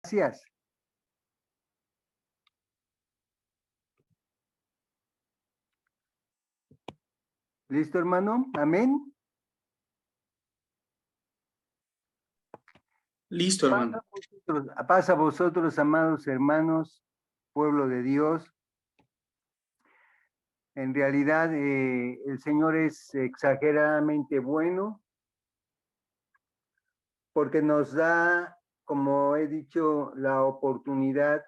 Gracias. ¿Listo, hermano? Amén. Listo, hermano. Paz a vosotros, amados hermanos, pueblo de Dios. En realidad, el Señor es exageradamente bueno porque nos da, como he dicho, la oportunidad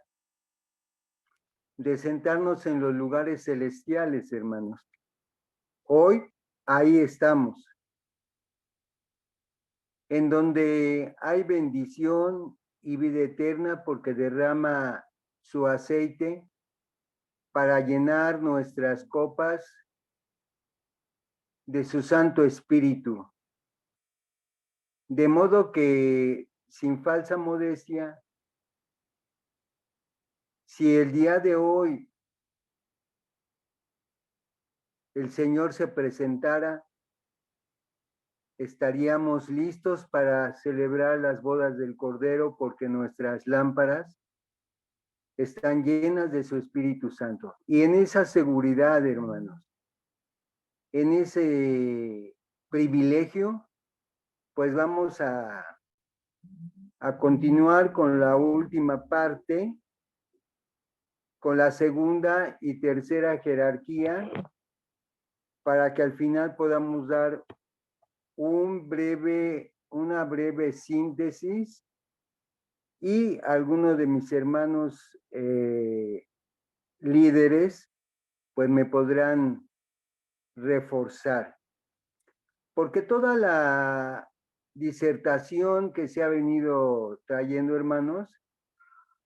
de sentarnos en los lugares celestiales, hermanos. Hoy, ahí estamos, en donde hay bendición y vida eterna porque derrama su aceite para llenar nuestras copas de su Santo Espíritu. De modo que, sin falsa modestia, si el día de hoy el Señor se presentara, estaríamos listos para celebrar las bodas del Cordero porque nuestras lámparas están llenas de su Espíritu Santo. Y en esa seguridad, hermanos, en ese privilegio, pues vamos a continuar con la última parte, con la segunda y tercera jerarquía, para que al final podamos dar una breve síntesis y algunos de mis hermanos líderes pues me podrán reforzar. Porque toda la disertación que se ha venido trayendo, hermanos,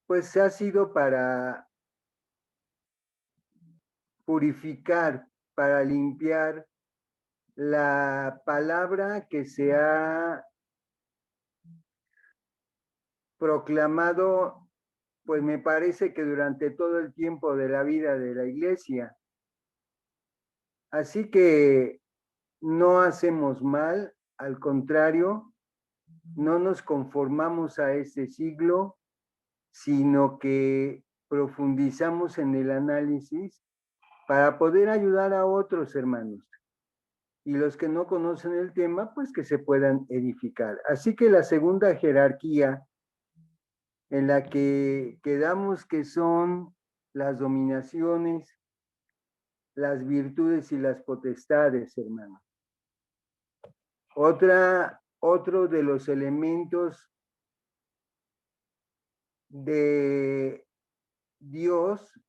pues ha sido para purificar, para limpiar la palabra que se ha proclamado, pues me parece que durante todo el tiempo de la vida de la iglesia. Así que no hacemos mal, al contrario, no nos conformamos a este siglo, sino que profundizamos en el análisis para poder ayudar a otros hermanos. Y los que no conocen el tema, pues que se puedan edificar. Así que la segunda jerarquía en la que quedamos, que son las dominaciones, las virtudes y las potestades, hermano. Otro de los elementos de Dios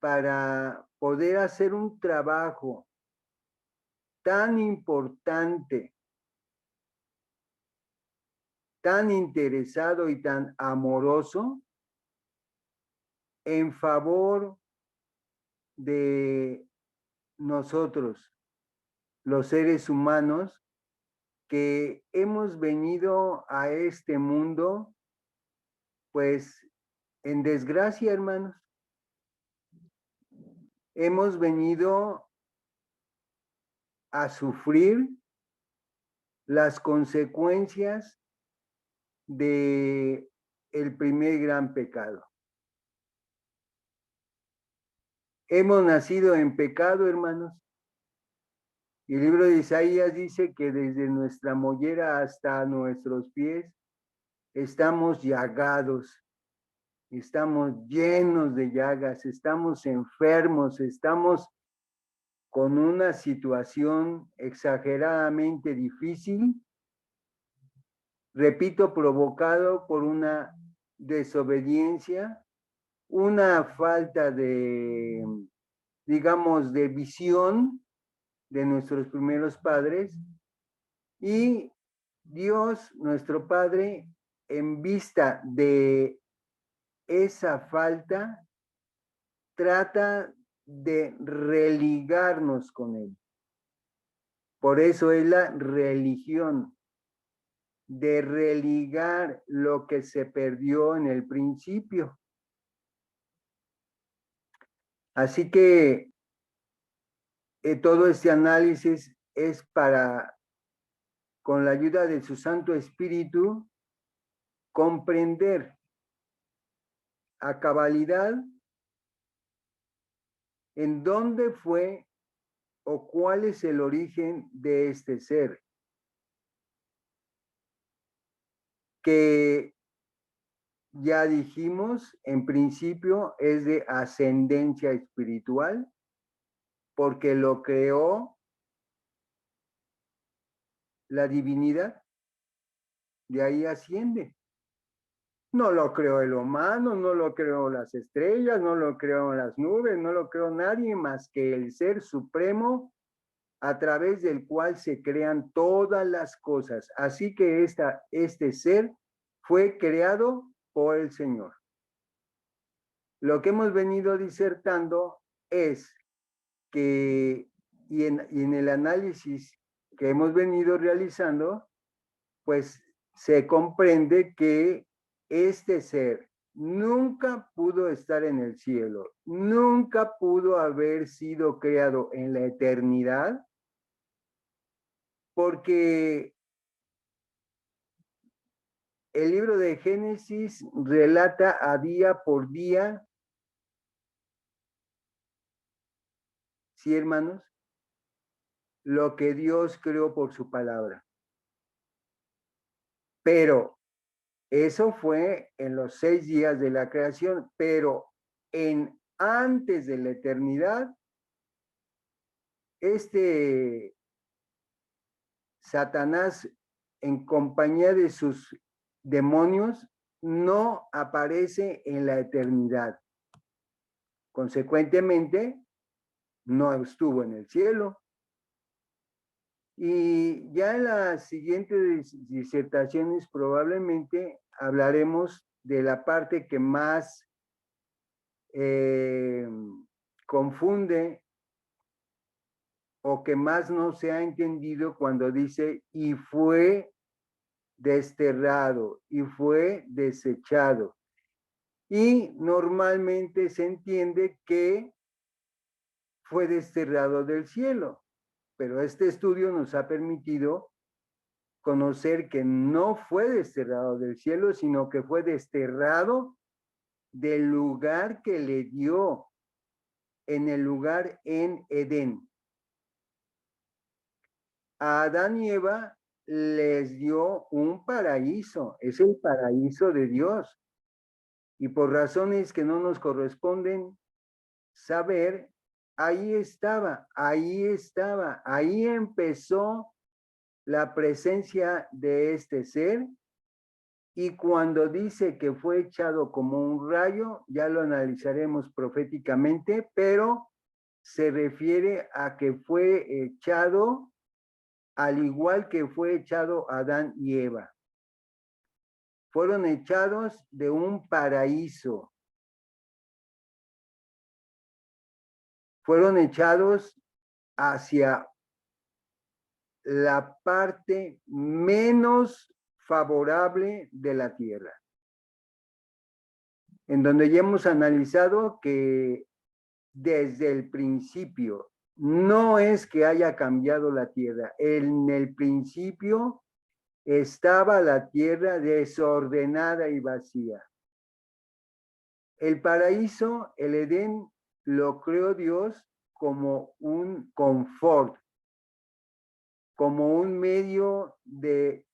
para poder hacer un trabajo tan importante, tan interesado y tan amoroso en favor de nosotros, los seres humanos, que hemos venido a este mundo, pues, en desgracia, hermanos. Hemos venido a sufrir las consecuencias de el primer gran pecado. Hemos nacido en pecado, hermanos. Y el libro de Isaías dice que desde nuestra mollera hasta nuestros pies estamos llagados, estamos llenos de llagas, estamos enfermos, estamos con una situación exageradamente difícil, repito, provocado por una desobediencia, una falta de, digamos, de visión de nuestros primeros padres, y Dios, nuestro Padre, en vista de esa falta, trata de religarnos con Él. Por eso es la religión, de religar lo que se perdió en el principio. Así que todo este análisis es para, con la ayuda de su Santo Espíritu, comprender a cabalidad en dónde fue o cuál es el origen de este ser, que ya dijimos, en principio es de ascendencia espiritual, porque lo creó la divinidad, de ahí asciende. No lo creó el humano, no lo creó las estrellas, no lo creó las nubes, no lo creó nadie más que el Ser Supremo a través del cual se crean todas las cosas. Así que este ser fue creado por el Señor. Lo que hemos venido disertando es que, y en el análisis que hemos venido realizando, pues se comprende que este ser nunca pudo estar en el cielo, nunca pudo haber sido creado en la eternidad, porque el libro de Génesis relata a día por día, sí, hermanos, lo que Dios creó por su palabra. Pero eso fue en los 6 días de la creación, pero antes de la eternidad, Satanás, en compañía de sus demonios, no aparece en la eternidad. Consecuentemente, no estuvo en el cielo. Y ya en las siguientes disertaciones probablemente hablaremos de la parte que más confunde o que más no se ha entendido cuando dice y fue desterrado y fue desechado. Y normalmente se entiende que fue desterrado del cielo, pero este estudio nos ha permitido conocer que no fue desterrado del cielo, sino que fue desterrado del lugar que le dio, en el lugar en Edén. A Adán y Eva les dio un paraíso, es el paraíso de Dios. Y por razones que no nos corresponden saber, ahí estaba, ahí empezó la presencia de este ser. Y cuando dice que fue echado como un rayo, ya lo analizaremos proféticamente, pero se refiere a que fue echado al igual que fue echado Adán y Eva. Fueron echados de un paraíso. Fueron echados hacia la parte menos favorable de la tierra, en donde ya hemos analizado que desde el principio no es que haya cambiado la tierra, en el principio estaba la tierra desordenada y vacía. El paraíso, el Edén, lo creó Dios como un confort, como un medio de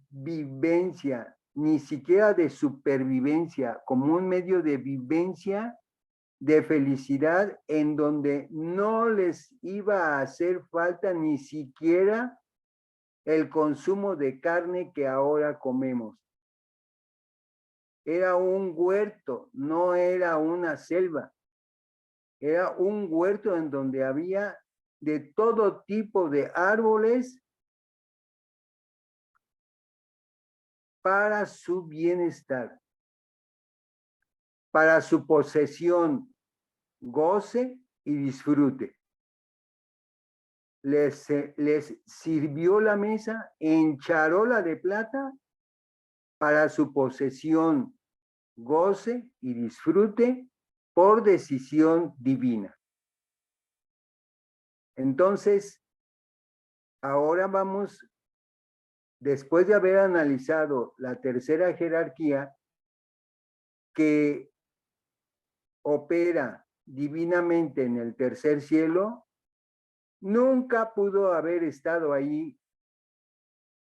vivencia, ni siquiera de supervivencia, como un medio de vivencia, de felicidad, en donde no les iba a hacer falta ni siquiera el consumo de carne que ahora comemos. Era un huerto, no era una selva. Era un huerto en donde había de todo tipo de árboles para su bienestar, para su posesión, goce y disfrute. Les sirvió la mesa en charola de plata para su posesión, goce y disfrute por decisión divina. Entonces, ahora vamos, después de haber analizado la tercera jerarquía, que opera divinamente en el tercer cielo, nunca pudo haber estado ahí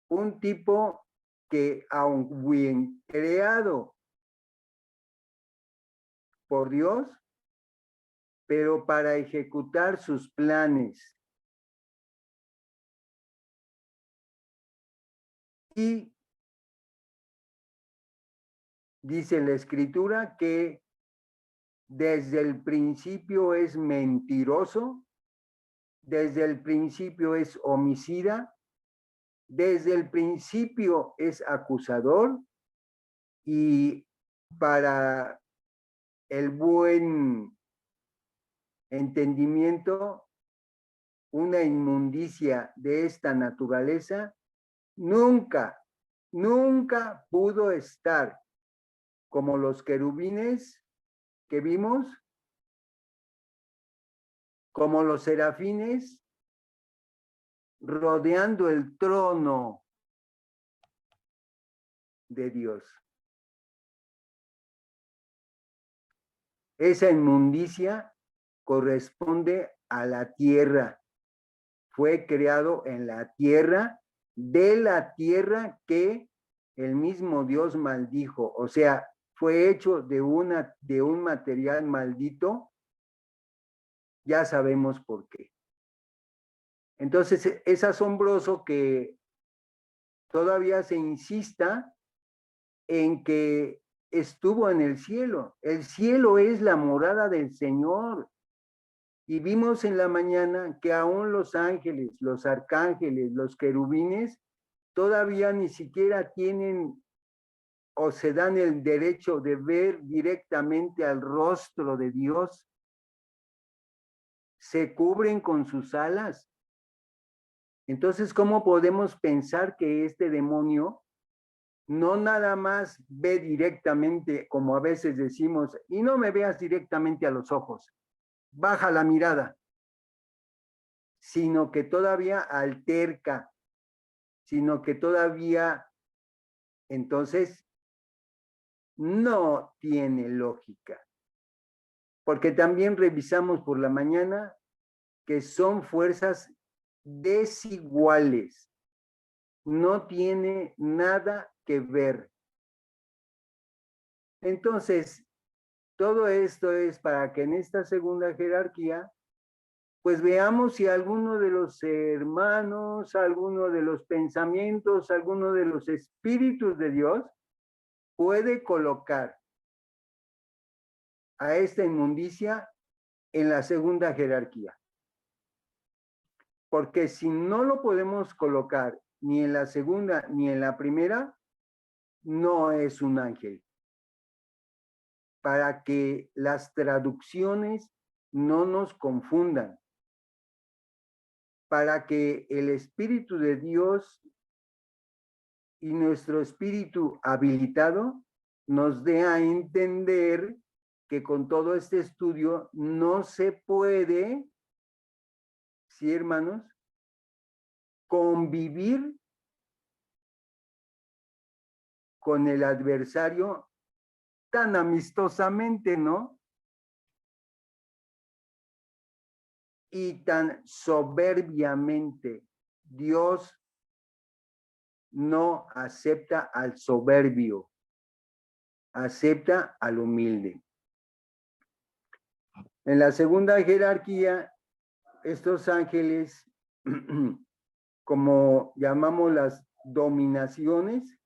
un tipo que, aun bien creado por Dios, pero para ejecutar sus planes y dice la Escritura que desde el principio es mentiroso, desde el principio es homicida, desde el principio es acusador y para el buen entendimiento, una inmundicia de esta naturaleza nunca pudo estar como los querubines que vimos, como los serafines rodeando el trono de Dios. Esa inmundicia corresponde a la tierra. Fue creado en la tierra, de la tierra que el mismo Dios maldijo. O sea, fue hecho de un material maldito. Ya sabemos por qué. Entonces, es asombroso que todavía se insista en que estuvo en el cielo. El cielo es la morada del Señor. Y vimos en la mañana que aún los ángeles, los arcángeles, los querubines, todavía ni siquiera tienen o se dan el derecho de ver directamente al rostro de Dios. Se cubren con sus alas. Entonces, ¿cómo podemos pensar que este demonio no nada más ve directamente, como a veces decimos, y no me veas directamente a los ojos, baja la mirada, sino que todavía alterca, sino que todavía, entonces, no tiene lógica? Porque también revisamos por la mañana que son fuerzas desiguales. No tiene nada que ver. Entonces, todo esto es para que en esta segunda jerarquía, pues veamos si alguno de los hermanos, alguno de los pensamientos, alguno de los espíritus de Dios puede colocar a esta inmundicia en la segunda jerarquía. Porque si no lo podemos colocar ni en la segunda ni en la primera, no es un ángel. Para que las traducciones no nos confundan. Para que el Espíritu de Dios y nuestro espíritu habilitado nos dé a entender que con todo este estudio no se puede, ¿sí, hermanos?, convivir con el adversario tan amistosamente, ¿no? Y tan soberbiamente. Dios no acepta al soberbio, acepta al humilde. En la segunda jerarquía, estos ángeles, como llamamos las dominaciones,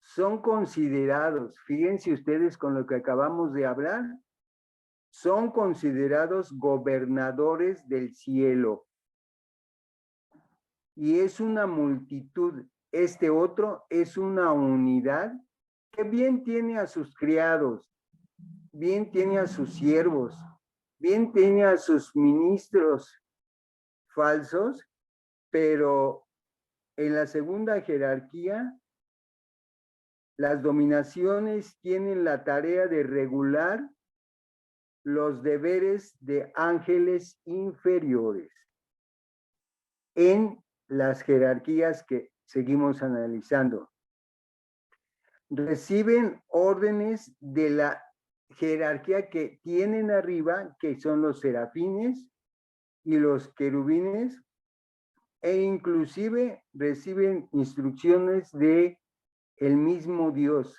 son considerados, fíjense ustedes con lo que acabamos de hablar, son considerados gobernadores del cielo. Y es una multitud. Este otro es una unidad que bien tiene a sus criados, bien tiene a sus siervos, bien tiene a sus ministros falsos, pero en la segunda jerarquía, las dominaciones tienen la tarea de regular los deberes de ángeles inferiores en las jerarquías que seguimos analizando. Reciben órdenes de la jerarquía que tienen arriba, que son los serafines y los querubines, e inclusive reciben instrucciones de el mismo Dios.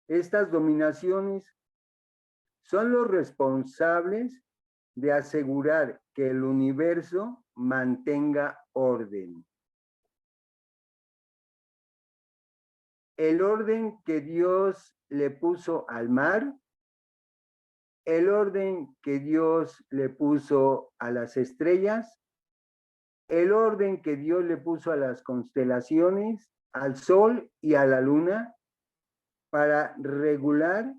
Estas dominaciones son los responsables de asegurar que el universo mantenga orden. El orden que Dios le puso al mar, el orden que Dios le puso a las estrellas, el orden que Dios le puso a las constelaciones, al sol y a la luna, para regular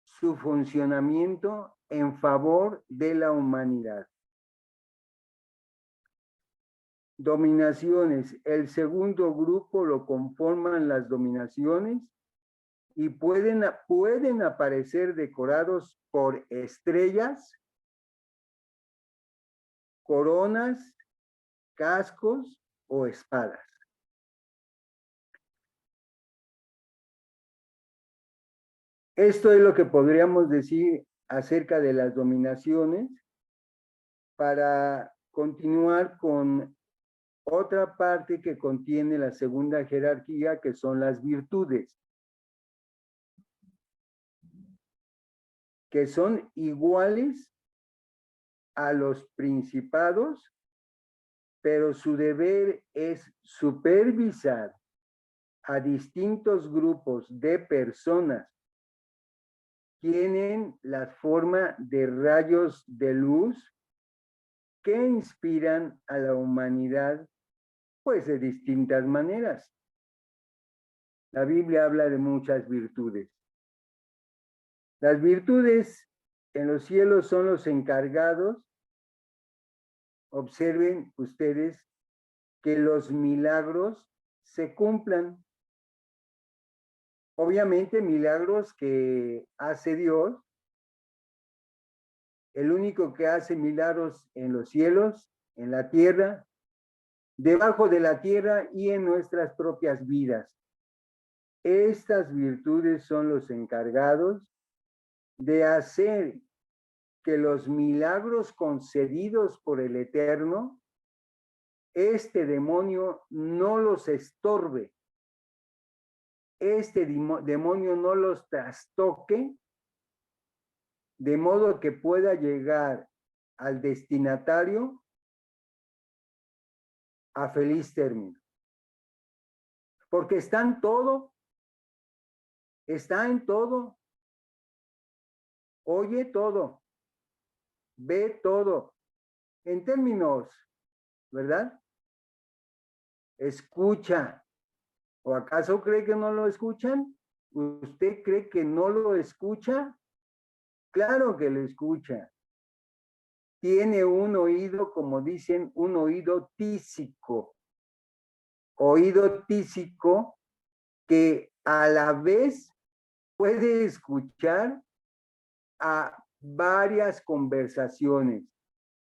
su funcionamiento en favor de la humanidad. Dominaciones. El segundo grupo lo conforman las dominaciones y pueden aparecer decorados por estrellas, coronas, cascos o espadas. Esto es lo que podríamos decir acerca de las dominaciones. Para continuar con otra parte que contiene la segunda jerarquía, que son las virtudes, que son iguales a los principados, pero su deber es supervisar a distintos grupos de personas. Tienen la forma de rayos de luz que inspiran a la humanidad, pues de distintas maneras. La Biblia habla de muchas virtudes. Las virtudes en los cielos son los encargados. Observen ustedes que los milagros se cumplan. Obviamente milagros que hace Dios. El único que hace milagros en los cielos, en la tierra, debajo de la tierra y en nuestras propias vidas. Estas virtudes son los encargados de hacer que los milagros concedidos por el Eterno, este demonio no los estorbe, este demonio no los trastoque, de modo que pueda llegar al destinatario a feliz término. Porque está en todo, oye todo, ve todo, en términos, ¿verdad? Escucha. ¿O acaso cree que no lo escuchan? ¿Usted cree que no lo escucha? Claro que lo escucha. Tiene un oído, como dicen, un oído tísico. Oído tísico que a la vez puede escuchar a varias conversaciones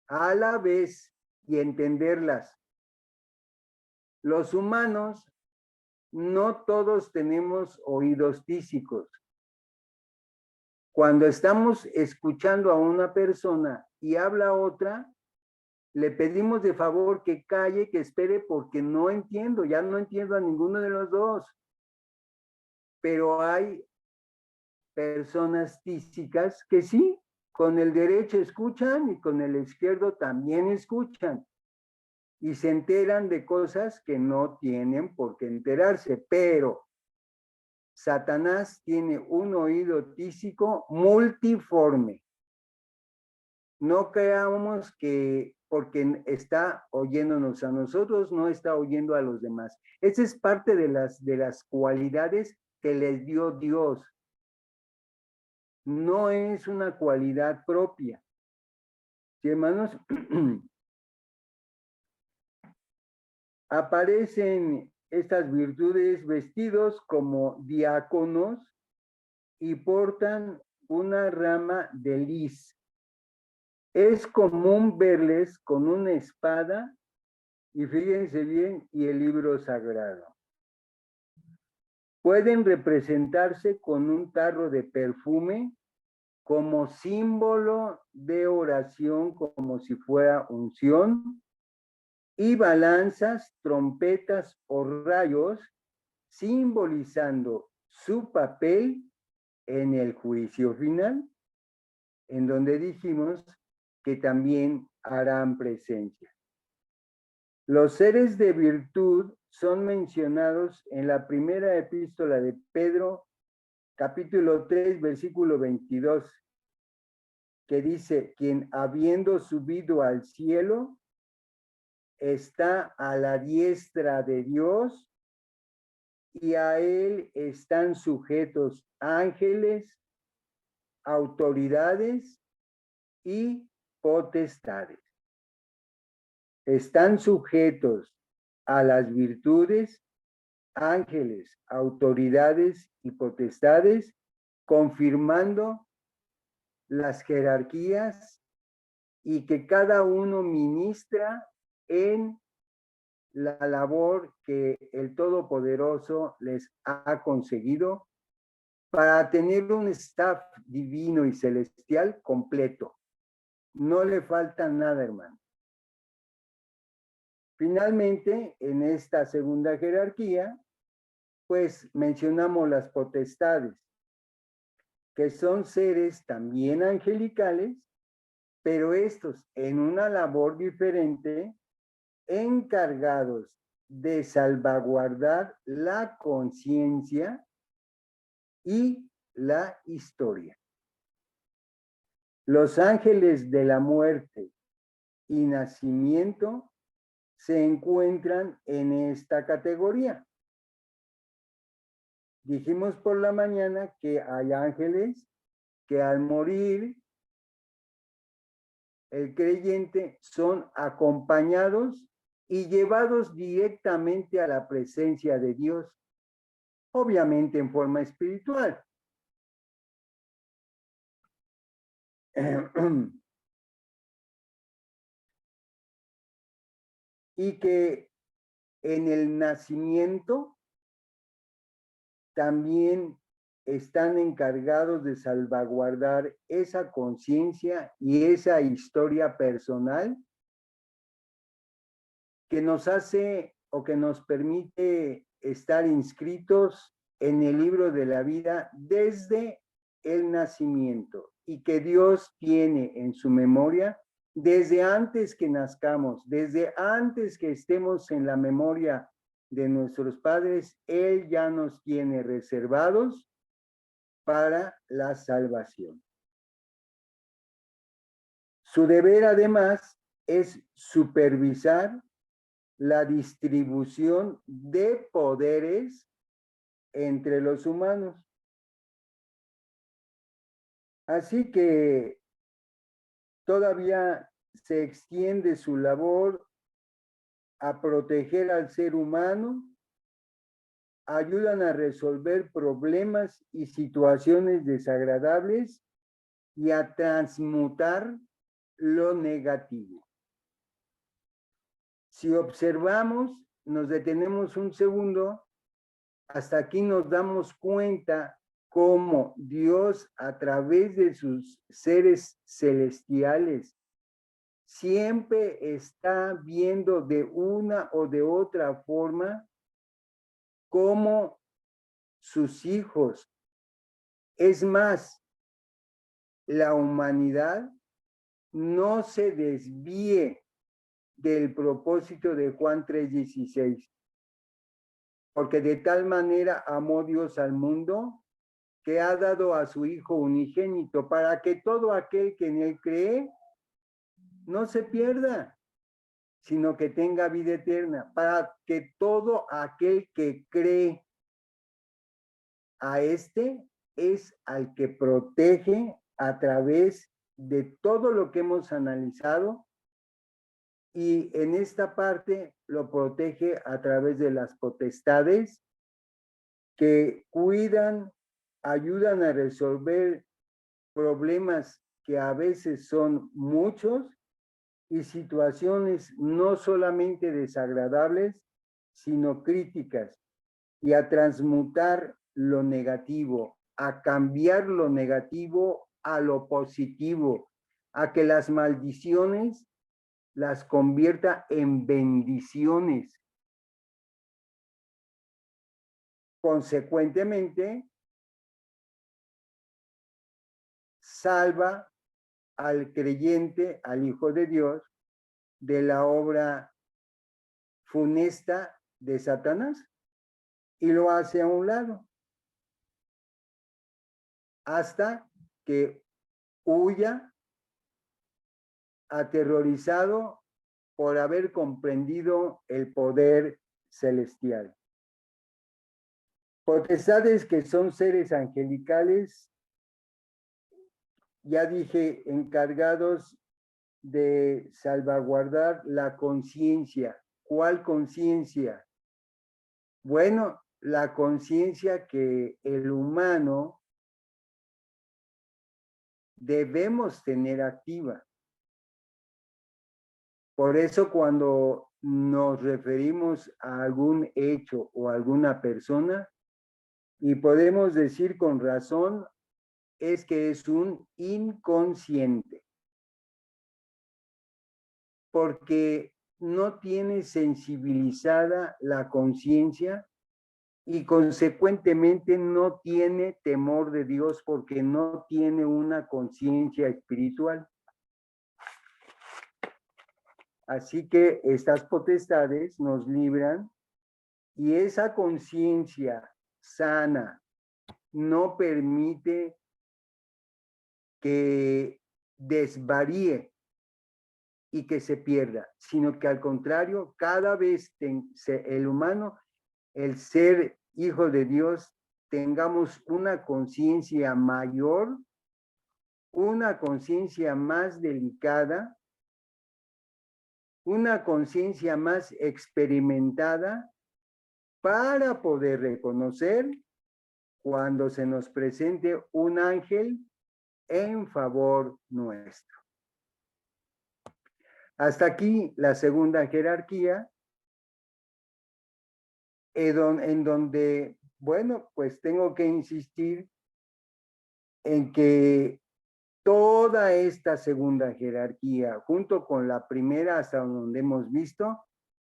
a la vez y entenderlas. Los humanos no todos tenemos oídos tísicos. Cuando estamos escuchando a una persona y habla otra, le pedimos de favor que calle, que espere, porque no entiendo, ya no entiendo a ninguno de los dos. Pero hay personas tísicas que sí, con el derecho escuchan y con el izquierdo también escuchan. Y se enteran de cosas que no tienen por qué enterarse, pero Satanás tiene un oído tísico multiforme. No creamos que porque está oyéndonos a nosotros, no está oyendo a los demás. Esa es parte de las cualidades que les dio Dios. No es una cualidad propia. ¿Sí, hermanos? Aparecen estas virtudes vestidos como diáconos y portan una rama de lis. Es común verles con una espada y fíjense bien, y el libro sagrado. Pueden representarse con un tarro de perfume como símbolo de oración, como si fuera unción, y balanzas, trompetas o rayos, simbolizando su papel en el juicio final, en donde dijimos que también harán presencia. Los seres de virtud son mencionados en la primera epístola de Pedro, capítulo 3, versículo 22, que dice, quien habiendo subido al cielo, está a la diestra de Dios y a él están sujetos ángeles, autoridades y potestades. Están sujetos a las virtudes, ángeles, autoridades y potestades, confirmando las jerarquías y que cada uno ministra en la labor que el Todopoderoso les ha conseguido para tener un staff divino y celestial completo. No le falta nada, hermano. Finalmente, en esta segunda jerarquía, pues mencionamos las potestades, que son seres también angelicales, pero estos en una labor diferente, encargados de salvaguardar la conciencia y la historia. Los ángeles de la muerte y nacimiento se encuentran en esta categoría. Dijimos por la mañana que hay ángeles que al morir el creyente son acompañados y llevados directamente a la presencia de Dios, obviamente en forma espiritual. Y que en el nacimiento también están encargados de salvaguardar esa conciencia y esa historia personal que nos hace o que nos permite estar inscritos en el libro de la vida desde el nacimiento y que Dios tiene en su memoria desde antes que nazcamos, desde antes que estemos en la memoria de nuestros padres, Él ya nos tiene reservados para la salvación. Su deber además es supervisar la distribución de poderes entre los humanos. Así que todavía se extiende su labor a proteger al ser humano, ayudan a resolver problemas y situaciones desagradables y a transmutar lo negativo. Si observamos, nos detenemos un segundo, hasta aquí nos damos cuenta cómo Dios a través de sus seres celestiales siempre está viendo de una o de otra forma cómo sus hijos, es más, la humanidad no se desvíe del propósito de Juan 3:16, porque de tal manera amó Dios al mundo que ha dado a su Hijo unigénito para que todo aquel que en él cree no se pierda, sino que tenga vida eterna, para que todo aquel que cree a este es al que protege a través de todo lo que hemos analizado y en esta parte lo protege a través de las potestades que cuidan, ayudan a resolver problemas que a veces son muchos y situaciones no solamente desagradables, sino críticas. y a transmutar lo negativo, a cambiar lo negativo a lo positivo, a que las maldiciones las convierta en bendiciones. Consecuentemente, salva al creyente, al Hijo de Dios, de la obra funesta de Satanás y lo hace a un lado hasta que huya aterrorizado por haber comprendido el poder celestial. Potestades que son seres angelicales, ya dije, encargados de salvaguardar la conciencia. ¿Cuál conciencia? Bueno, la conciencia que el humano debemos tener activa. Por eso cuando nos referimos a algún hecho o a alguna persona, y podemos decir con razón, es que es un inconsciente. Porque no tiene sensibilizada la conciencia y consecuentemente no tiene temor de Dios porque no tiene una conciencia espiritual. Así que estas potestades nos libran y esa conciencia sana no permite que desvaríe y que se pierda, sino que al contrario, cada vez el humano, el ser hijo de Dios, tengamos una conciencia mayor, una conciencia más delicada, una conciencia más experimentada para poder reconocer cuando se nos presente un ángel en favor nuestro. Hasta aquí la segunda jerarquía, en donde, bueno, pues tengo que insistir en que toda esta segunda jerarquía, junto con la primera hasta donde hemos visto,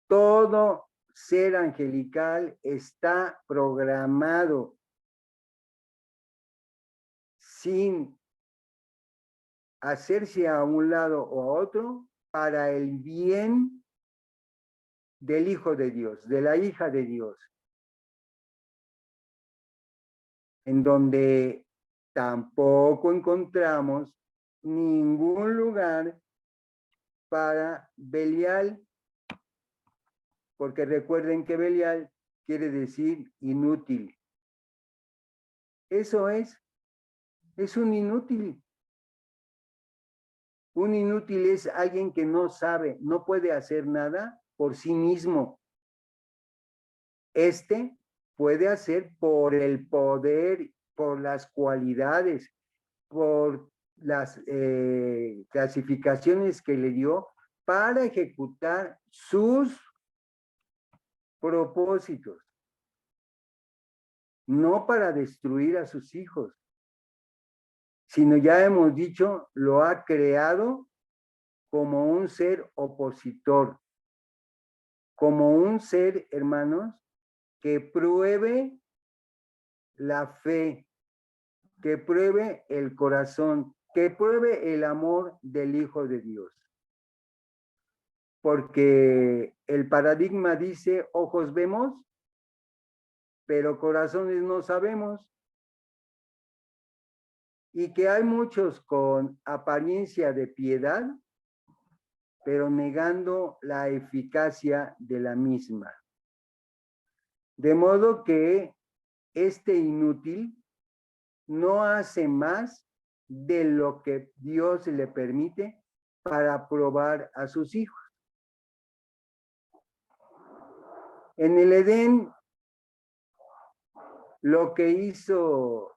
todo ser angelical está programado sin hacerse a un lado o a otro para el bien del Hijo de Dios, de la hija de Dios, en donde tampoco encontramos ningún lugar para Belial, porque recuerden que Belial quiere decir inútil. Eso es un inútil. Un inútil es alguien que no sabe, no puede hacer nada por sí mismo. Este puede hacer por el poder, por las cualidades, por las clasificaciones que le dio para ejecutar sus propósitos, no para destruir a sus hijos, sino ya hemos dicho, lo ha creado como un ser opositor, como un ser, hermanos, que pruebe la fe, que pruebe el corazón, que pruebe el amor del Hijo de Dios. Porque el paradigma dice, ojos vemos, pero corazones no sabemos. Y que hay muchos con apariencia de piedad, pero negando la eficacia de la misma. De modo que este inútil no hace más de lo que Dios le permite para probar a sus hijos. En el Edén, lo que hizo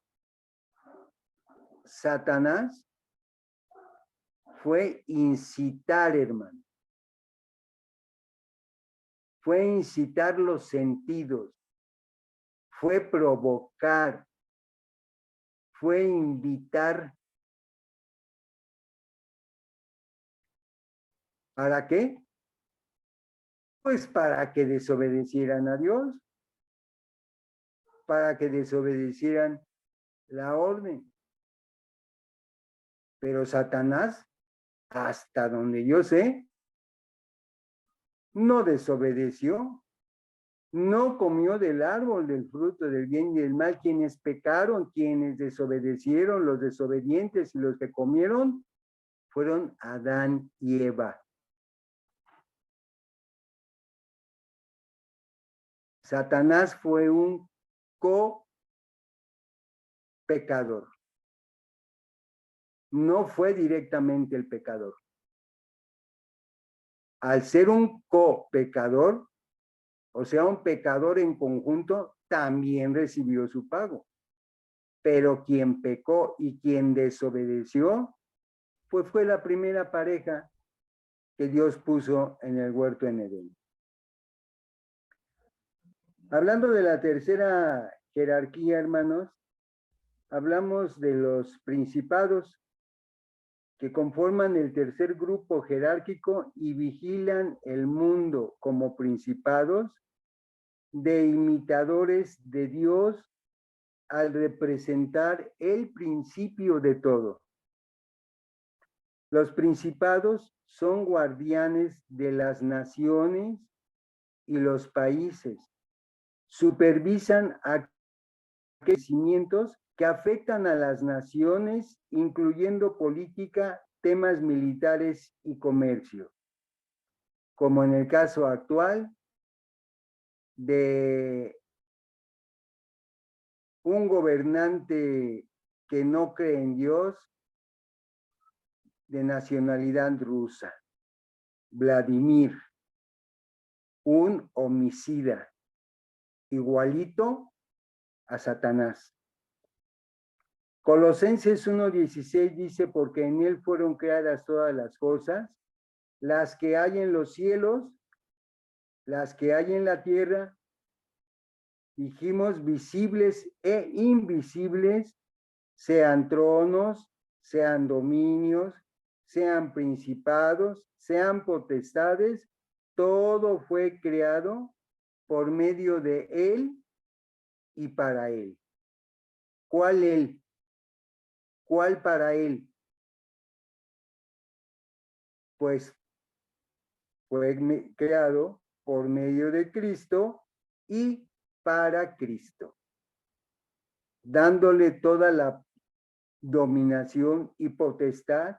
Satanás fue incitar, hermano. Fue incitar los sentidos. fue provocar, fue invitar. ¿Para qué? Pues para que desobedecieran a Dios, para que desobedecieran la orden. Pero Satanás, hasta donde yo sé, no desobedeció, no comió del árbol del fruto del bien y del mal. Quienes pecaron, quienes desobedecieron, los desobedientes y los que comieron, fueron Adán y Eva. Satanás fue un co-pecador. No fue directamente el pecador. Al ser un co-pecador, o sea, un pecador en conjunto, también recibió su pago. Pero quien pecó y quien desobedeció, pues fue la primera pareja que Dios puso en el huerto en Edén. Hablando de la tercera jerarquía, hermanos, hablamos de los principados que conforman el tercer grupo jerárquico y vigilan el mundo como principados de imitadores de Dios al representar el principio de todo. Los principados son guardianes de las naciones y los países. Supervisan acontecimientos que afectan a las naciones, incluyendo política, temas militares y comercio, como en el caso actual de un gobernante que no cree en Dios, de nacionalidad rusa, Vladimir, un homicida, igualito a Satanás. Colosenses 1:16 dice, porque en él fueron creadas todas las cosas, las que hay en los cielos, las que hay en la tierra, dijimos visibles e invisibles, sean tronos, sean dominios, sean principados, sean potestades, todo fue creado por medio de él y para él. ¿Cuál él? ¿Cuál para él? Pues fue creado por medio de Cristo y para Cristo, dándole toda la dominación y potestad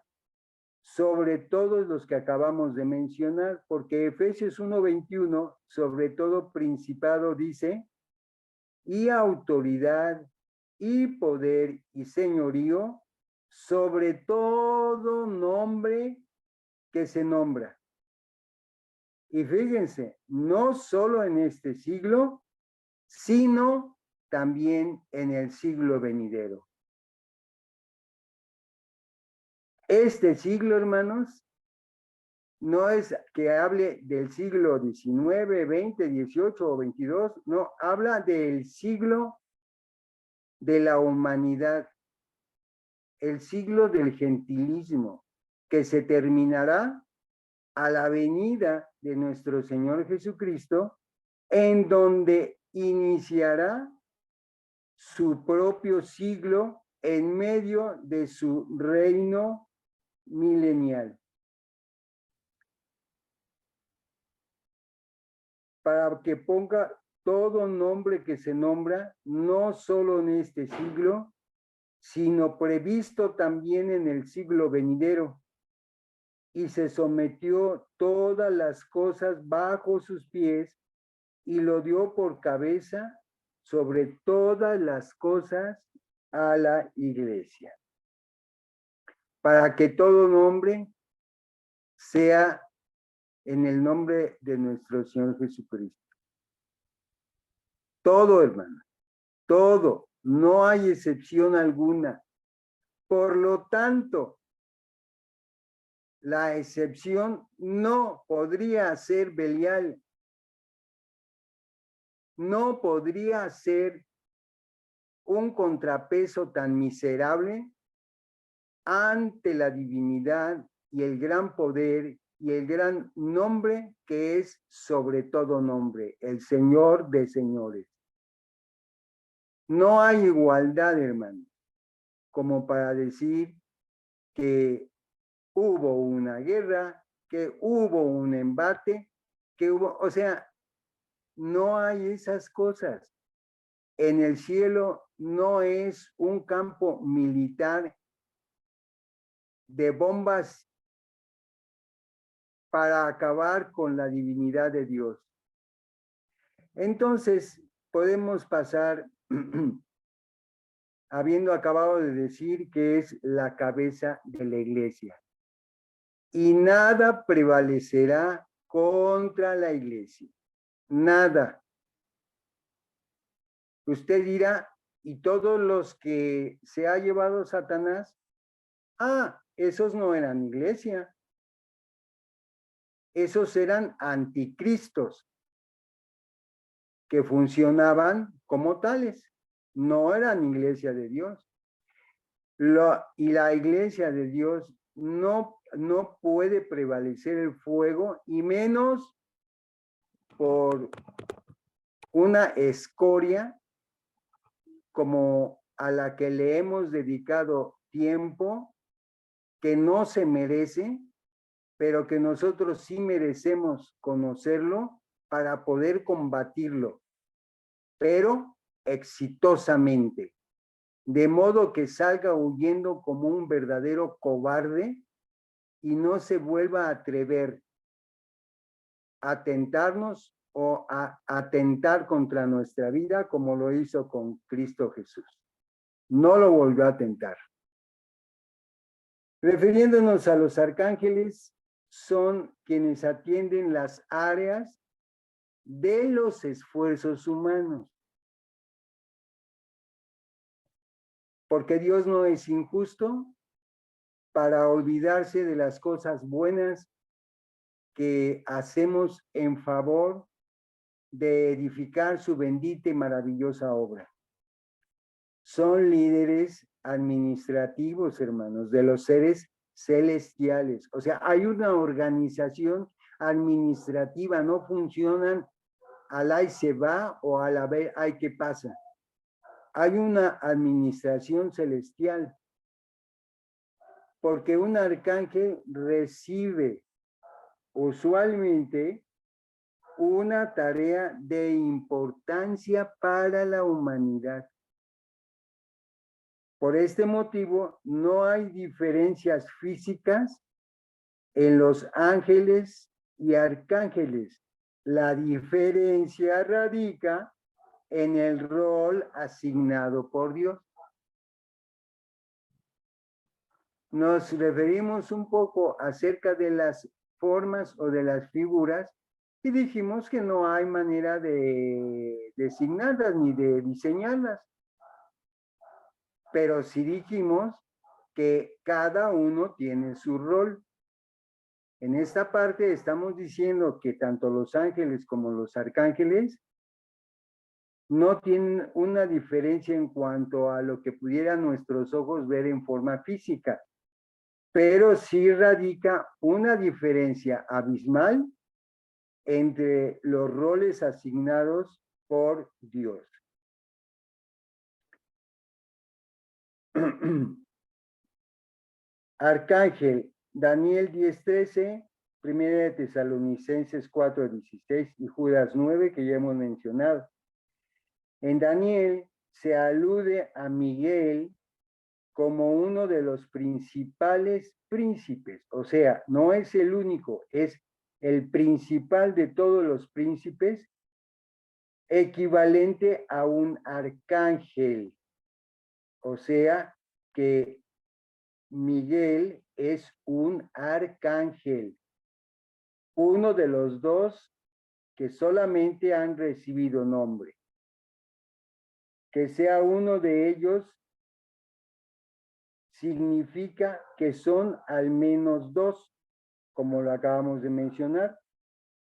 sobre todos los que acabamos de mencionar, porque Efesios 1:21, sobre todo principado, dice, y autoridad y poder y señorío sobre todo nombre que se nombra. Y fíjense, no solo en este siglo, sino también en el siglo venidero. Este siglo, hermanos, no es que hable del siglo XIX, XX, XVIII o XXII, no, habla del siglo de la humanidad, el siglo del gentilismo, que se terminará a la venida de nuestro Señor Jesucristo, en donde iniciará su propio siglo en medio de su reino milenial. Para que ponga todo nombre que se nombra, no solo en este siglo, sino previsto también en el siglo venidero. Y se sometió todas las cosas bajo sus pies y lo dio por cabeza sobre todas las cosas a la iglesia, para que todo nombre sea en el nombre de nuestro Señor Jesucristo. Todo, hermano, todo, no hay excepción alguna. Por lo tanto, la excepción no podría ser Belial, no podría ser un contrapeso tan miserable ante la divinidad y el gran poder y el gran nombre que es sobre todo nombre, el Señor de señores. No hay igualdad, hermano, como para decir que hubo una guerra, que hubo un embate, que hubo, o sea, no hay esas cosas. En el cielo no es un campo militar de bombas para acabar con la divinidad de Dios. Entonces, podemos pasar, habiendo acabado de decir que es la cabeza de la iglesia. Y nada prevalecerá contra la iglesia. Nada. Usted dirá, ¿y todos los que se ha llevado Satanás? Ah, esos no eran iglesia. Esos eran anticristos que funcionaban como tales. No eran iglesia de Dios. Y la iglesia de Dios no puede prevalecer el fuego, y menos por una escoria como a la que le hemos dedicado tiempo que no se merece, pero que nosotros sí merecemos conocerlo para poder combatirlo, pero exitosamente, de modo que salga huyendo como un verdadero cobarde y no se vuelva a atrever a tentarnos o a atentar contra nuestra vida como lo hizo con Cristo Jesús. No lo volvió a tentar. Refiriéndonos a los arcángeles, son quienes atienden las áreas de los esfuerzos humanos. Porque Dios no es injusto para olvidarse de las cosas buenas que hacemos en favor de edificar su bendita y maravillosa obra. Son líderes administrativos, hermanos, de los seres celestiales. O sea, hay una organización administrativa, no funcionan al ahí se va o a la ver hay que pasa. Hay una administración celestial, porque un arcángel recibe usualmente una tarea de importancia para la humanidad. Por este motivo, no hay diferencias físicas en los ángeles y arcángeles. La diferencia radica en el rol asignado por Dios. Nos referimos un poco acerca de las formas o de las figuras y dijimos que no hay manera de designarlas ni de diseñarlas. Pero sí dijimos que cada uno tiene su rol. En esta parte estamos diciendo que tanto los ángeles como los arcángeles no tienen una diferencia en cuanto a lo que pudieran nuestros ojos ver en forma física, pero sí radica una diferencia abismal entre los roles asignados por Dios. Arcángel, Daniel 10:13, Primera de Tesalonicenses 4:16 y Judas 9, que ya hemos mencionado. En Daniel se alude a Miguel como uno de los principales príncipes, o sea, no es el único, es el principal de todos los príncipes, equivalente a un arcángel, o sea, que Miguel es un arcángel, uno de los dos que solamente han recibido nombre. Que sea uno de ellos significa que son al menos dos, como lo acabamos de mencionar.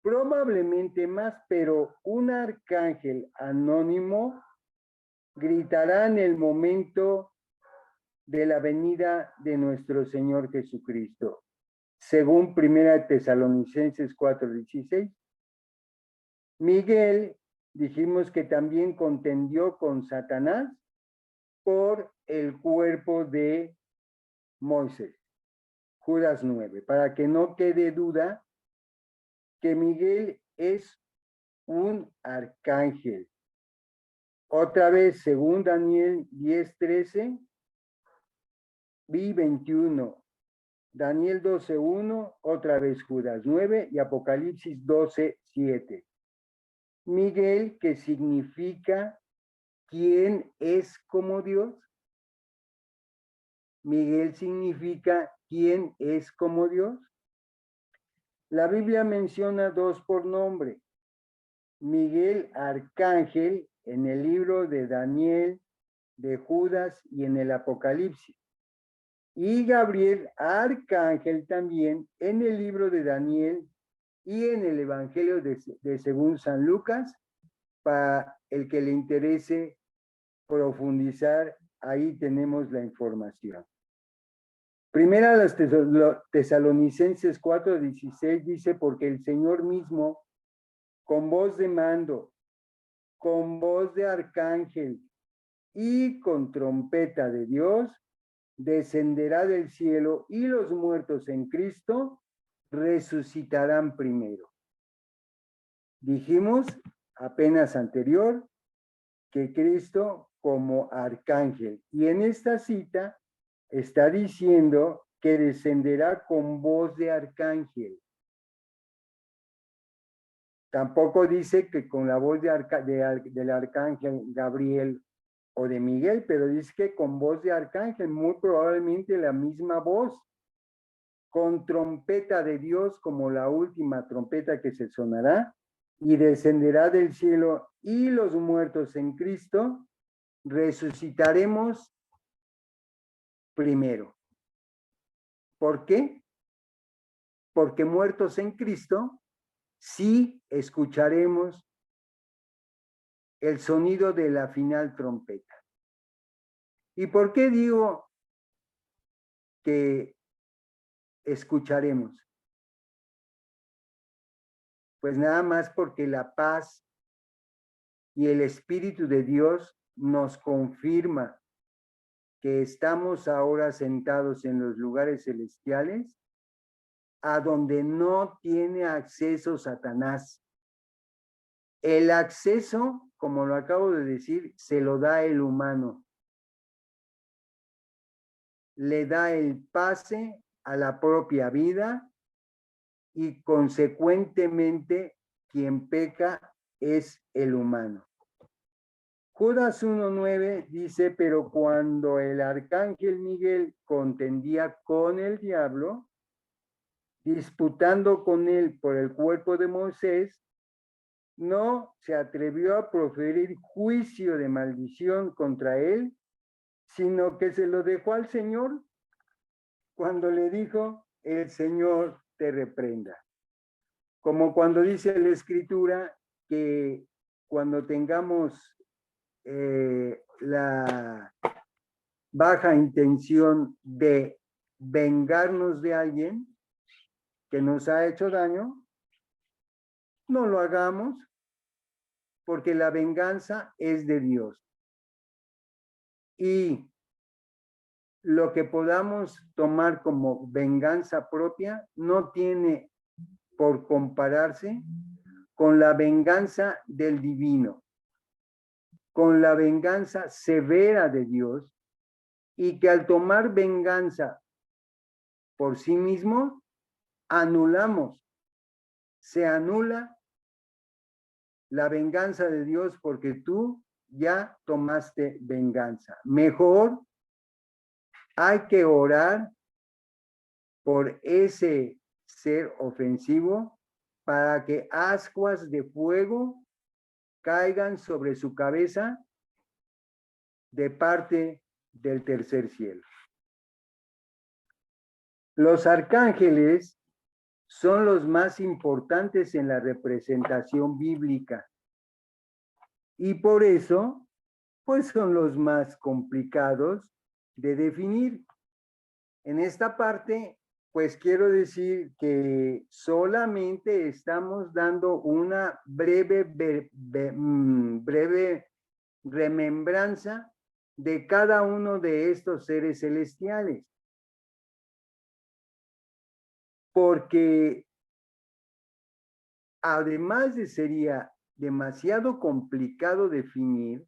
Probablemente más, pero un arcángel anónimo gritará en el momento de la venida de nuestro Señor Jesucristo. Según 1 Tesalonicenses 4:16, Miguel, dijimos que también contendió con Satanás por el cuerpo de Moisés. Judas 9, para que no quede duda que Miguel es un arcángel. Otra vez, según Daniel 10:13 y 21, Daniel 12:1, otra vez Judas 9 y Apocalipsis 12:7. Miguel, que significa ¿quién es como Dios? Miguel significa ¿quién es como Dios? La Biblia menciona dos por nombre. Miguel Arcángel en el libro de Daniel, de Judas y en el Apocalipsis. Y Gabriel Arcángel también en el libro de Daniel y en el Evangelio de según San Lucas, para el que le interese profundizar, ahí tenemos la información. Primera a los Tesalonicenses 4:16 dice, porque el Señor mismo, con voz de mando, con voz de arcángel y con trompeta de Dios, descenderá del cielo y los muertos en Cristo resucitarán primero. Dijimos apenas anterior que Cristo como arcángel, y en esta cita está diciendo que descenderá con voz de arcángel. Tampoco dice que con la voz del arcángel Gabriel o de Miguel, pero dice que con voz de arcángel, muy probablemente la misma voz, con trompeta de Dios como la última trompeta que se sonará, y descenderá del cielo, y los muertos en Cristo resucitaremos primero. ¿Por qué? Porque muertos en Cristo, sí escucharemos el sonido de la final trompeta. ¿Y por qué digo que escucharemos? Pues nada más porque la paz y el Espíritu de Dios nos confirma que estamos ahora sentados en los lugares celestiales, a donde no tiene acceso Satanás. El acceso, como lo acabo de decir, se lo da el humano. Le da el pase a la propia vida y consecuentemente quien peca es el humano. Judas 1:9 dice, pero cuando el arcángel Miguel contendía con el diablo, disputando con él por el cuerpo de Moisés, no se atrevió a proferir juicio de maldición contra él, sino que se lo dejó al Señor cuando le dijo, el Señor te reprenda. Como cuando dice la Escritura que cuando tengamos la baja intención de vengarnos de alguien que nos ha hecho daño, no lo hagamos, porque la venganza es de Dios. Y lo que podamos tomar como venganza propia no tiene por compararse con la venganza del divino, con la venganza severa de Dios, y que al tomar venganza por sí mismo, anulamos, se anula la venganza de Dios porque tú ya tomaste venganza. Mejor hay que orar por ese ser ofensivo para que ascuas de fuego caigan sobre su cabeza de parte del tercer cielo. Los arcángeles son los más importantes en la representación bíblica y por eso pues son los más complicados de definir. En esta parte, pues quiero decir que solamente estamos dando una breve remembranza de cada uno de estos seres celestiales. Porque además de sería demasiado complicado definir,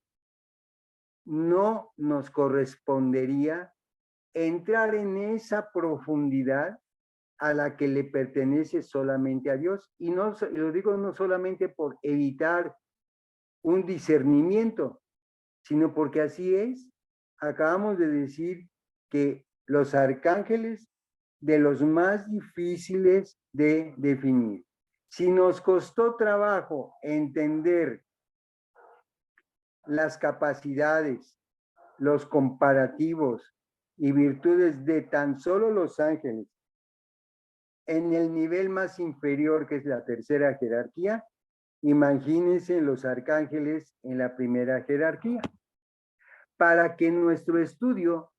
no nos correspondería entrar en esa profundidad a la que le pertenece solamente a Dios. Y no lo digo no solamente por evitar un discernimiento, sino porque así es. Acabamos de decir que los arcángeles de los más difíciles de definir. Si nos costó trabajo entender las capacidades, los comparativos y virtudes de tan solo los ángeles en el nivel más inferior, que es la tercera jerarquía, imagínense los arcángeles en la primera jerarquía. Para que nuestro estudio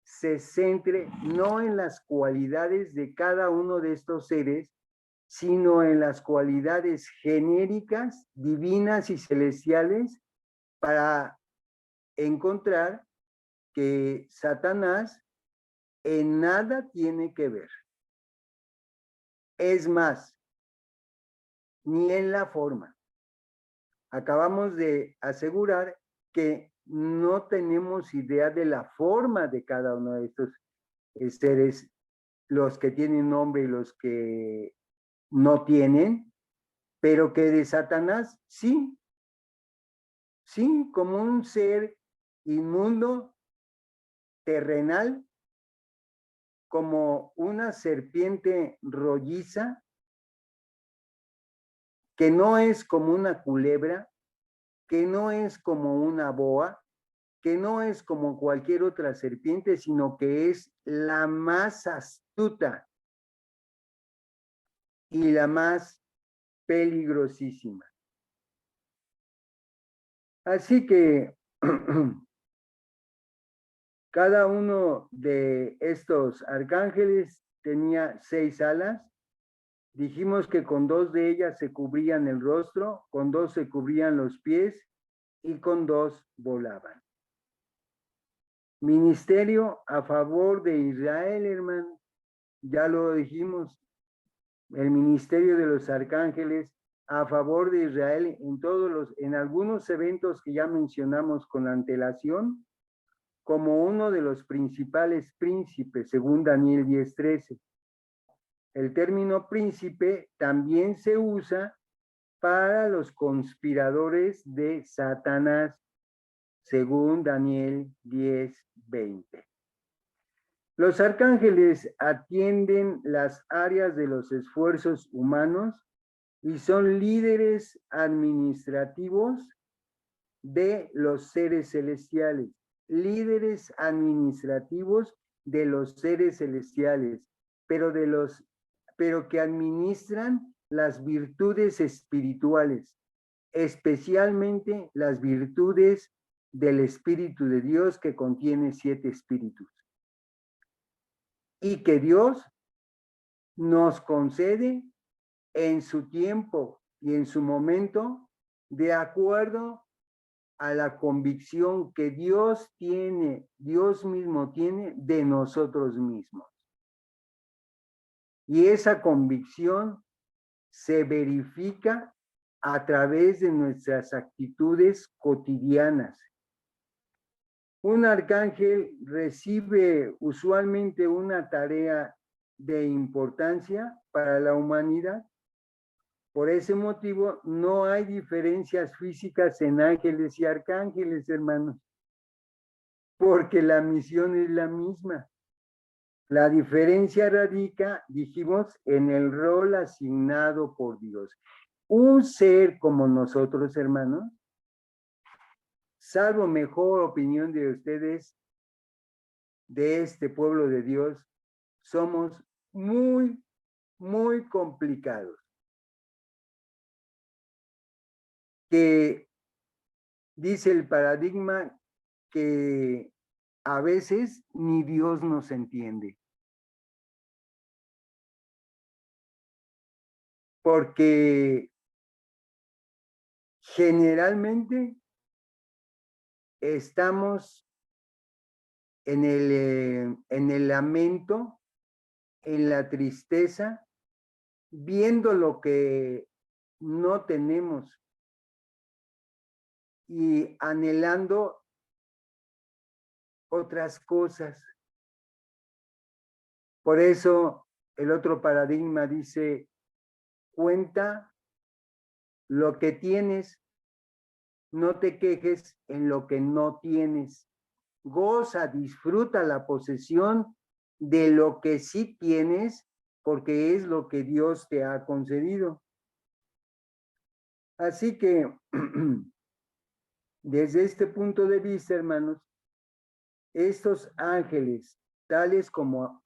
se centre no en las cualidades de cada uno de estos seres, sino en las cualidades genéricas, divinas y celestiales, para encontrar que Satanás en nada tiene que ver. Es más, ni en la forma. Acabamos de asegurar que no tenemos idea de la forma de cada uno de estos seres, los que tienen nombre y los que no tienen, pero que de Satanás sí, sí, como un ser inmundo, terrenal, como una serpiente rolliza, que no es como una culebra, que no es como una boa, que no es como cualquier otra serpiente, sino que es la más astuta y la más peligrosísima. Así que cada uno de estos arcángeles tenía 6 alas. Dijimos que con 2 de ellas se cubrían el rostro, con 2 se cubrían los pies y con 2 volaban. Ministerio a favor de Israel, hermano. Ya lo dijimos, el ministerio de los arcángeles a favor de Israel en algunos eventos que ya mencionamos con antelación, como uno de los principales príncipes, según Daniel 10:13. El término príncipe también se usa para los conspiradores de Satanás, según Daniel 10:20. Los arcángeles atienden las áreas de los esfuerzos humanos y son líderes administrativos de los seres celestiales, líderes administrativos de los seres celestiales, pero que administran las virtudes espirituales, especialmente las virtudes del Espíritu de Dios, que contiene 7 espíritus. Y que Dios nos concede en su tiempo y en su momento, de acuerdo a la convicción que Dios mismo tiene de nosotros mismos. Y esa convicción se verifica a través de nuestras actitudes cotidianas. Un arcángel recibe usualmente una tarea de importancia para la humanidad. Por ese motivo, no hay diferencias físicas en ángeles y arcángeles, hermanos, porque la misión es la misma. La diferencia radica, dijimos, en el rol asignado por Dios. Un ser como nosotros, hermanos, salvo mejor opinión de ustedes, de este pueblo de Dios, somos muy, muy complicados. Que dice el paradigma que a veces ni Dios nos entiende. Porque generalmente estamos en el lamento, en la tristeza, viendo lo que no tenemos y anhelando otras cosas. Por eso el otro paradigma dice, cuenta lo que tienes, no te quejes en lo que no tienes. Goza, disfruta la posesión de lo que sí tienes, porque es lo que Dios te ha concedido. Así que, desde este punto de vista, hermanos, estos ángeles, tales como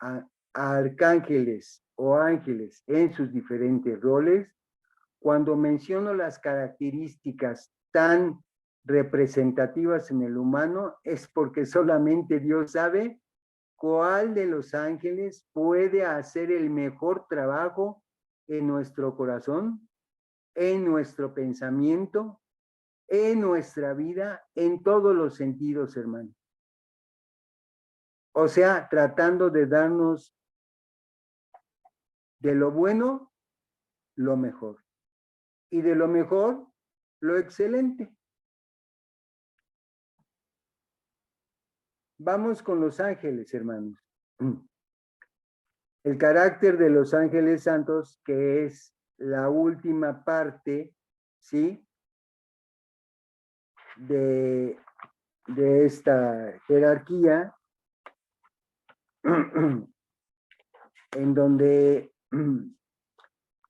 arcángeles o ángeles en sus diferentes roles, cuando menciono las características tan representativas en el humano, es porque solamente Dios sabe cuál de los ángeles puede hacer el mejor trabajo en nuestro corazón, en nuestro pensamiento, en nuestra vida, en todos los sentidos, hermano. O sea, tratando de darnos de lo bueno, lo mejor. Y de lo mejor, lo excelente. Vamos con los ángeles, hermanos. El carácter de los ángeles santos, que es la última parte, ¿sí? De esta jerarquía, en donde